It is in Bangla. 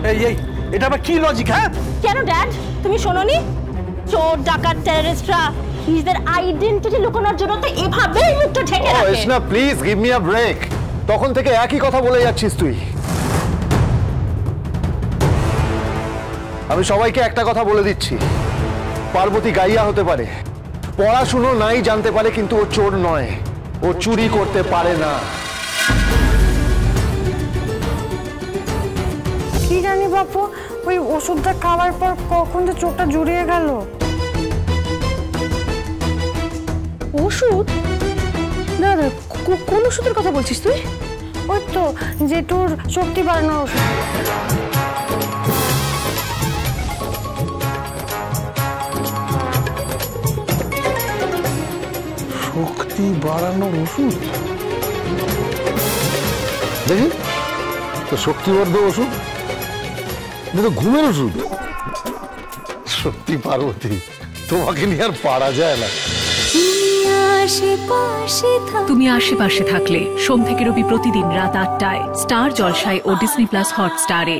এই এটা আবার কি লজিক? হ্যাঁ কেন ড্যাড তুমি শোনোনি? চোর ডাকাত টেররিস্টরা নিজেদের আইডেন্টিটি লুকানোর জন্য তো এভাবেই মুখটা ঢেকে রাখে। না please give me a break. তখন থেকে একই কথা বলে যাচ্ছিস তুই। আমি সবাইকে একটা কথা বলে দিচ্ছি, পার্বতী গাইয়া হতে পারে, পড়াশুনো নাই জানতে পারে, কিন্তু ও চোর নয়, ও চুরি করতে পারে না। কি জানি বাপু, ওই ওষুধটা খাওয়ার পর কখন যে চোখটা জুড়িয়ে গেল। ওষুধ? না না, কোন ওষুধের কথা বলছিস তুই? ওই তো জেঠুর শক্তি বাড়ানোর ওষুধ। শক্তি বাড়ানোর ওষুধ? দেখি তো, শক্তিবর্ধক ওষুধ, তো ঘুমের ওষুধ। সত্যি পার্বতী, তোমাকে নিয়ে আর পারা যায় না। তুমি আশেপাশে থাকলে সোম থেকে রবি প্রতিদিন রাত ৮টায় স্টার জলসায় ও ডিজনি প্লাস হটস্টারে।